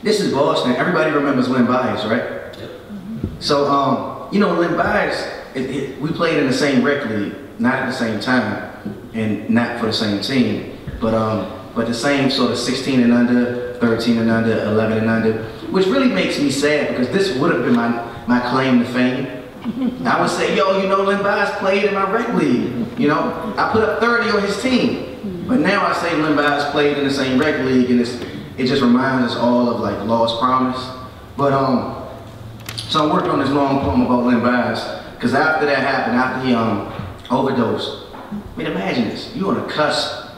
This is Boston. Everybody remembers Len Bias, right? Yep. So, you know, Len Bias, we played in the same rec league, not at the same time, and not for the same team, but the same sort of 16 and under, 13 and under, 11 and under, which really makes me sad because this would have been my claim to fame. I would say, yo, you know, Len Bias played in my rec league. You know, I put up 30 on his team. But now I say Len Bias played in the same rec league, and it just reminds us all of like lost promise. But so I worked on this long poem about Len Bias, because after that happened, after he overdosed, I mean, imagine this, you're on the cusp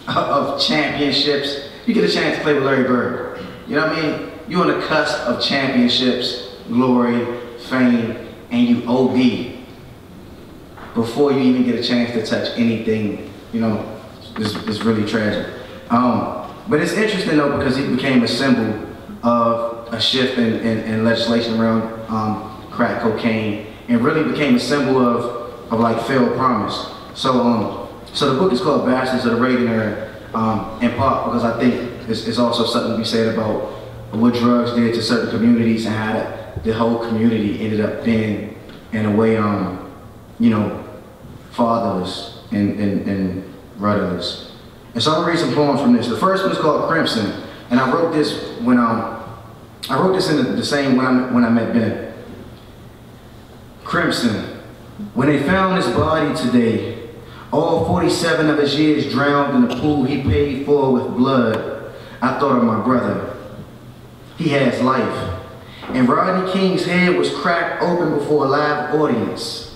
of championships. You get a chance to play with Larry Bird. You know what I mean? You're on the cusp of championships, glory, fame, and you OD before you even get a chance to touch anything. You know, it's really tragic. But it's interesting though, because he became a symbol of a shift in legislation around crack cocaine, and really became a symbol of like failed promise. So so the book is called Bastards of the Reagan Era, in part because I think it's also something to be said about what drugs did to certain communities and how the whole community ended up being, in a way, you know, fatherless and rudderless. And so I'm gonna read some poems from this. The first one's called Crimson, and I wrote this when I wrote this in the same when I met Ben. Crimson. When they found his body today, all 47 of his years drowned in the pool he paid for with blood, I thought of my brother. He has life. And Rodney King's head was cracked open before a live audience.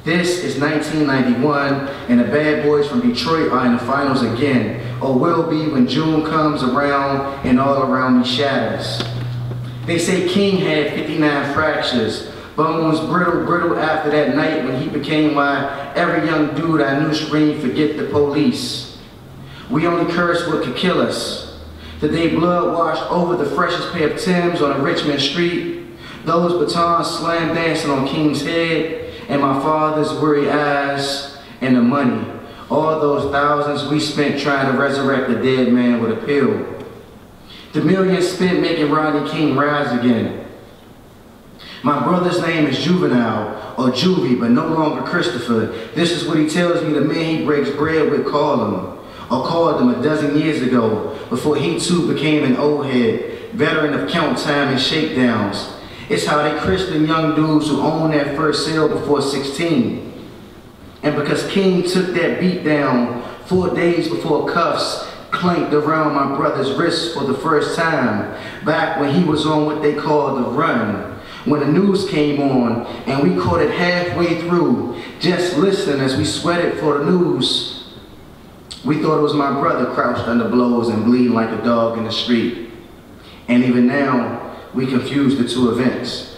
This is 1991, and the bad boys from Detroit are in the finals again, or will be when June comes around and all around me shatters. They say King had 59 fractures, bones brittle after that night when he became why every young dude I knew screamed, "Forget the police." We only cursed what could kill us. The day blood washed over the freshest pair of Timbs on a Richmond street, those batons slam dancing on King's head, and my father's weary eyes, and the money, all those thousands we spent trying to resurrect a dead man with a pill. The millions spent making Rodney King rise again. My brother's name is Juvenile, or Juvie, but no longer Christopher. This is what he tells me the man he breaks bread with called him, or called him a dozen years ago, before he too became an old head, veteran of count time and shakedowns. It's how they christen young dudes who own that first sale before 16. And because King took that beat down 4 days before cuffs clanked around my brother's wrist for the first time, back when he was on what they call the run, when the news came on and we caught it halfway through, just listening as we sweated for the news. We thought it was my brother crouched under blows and bleeding like a dog in the street. And even now, we confuse the two events.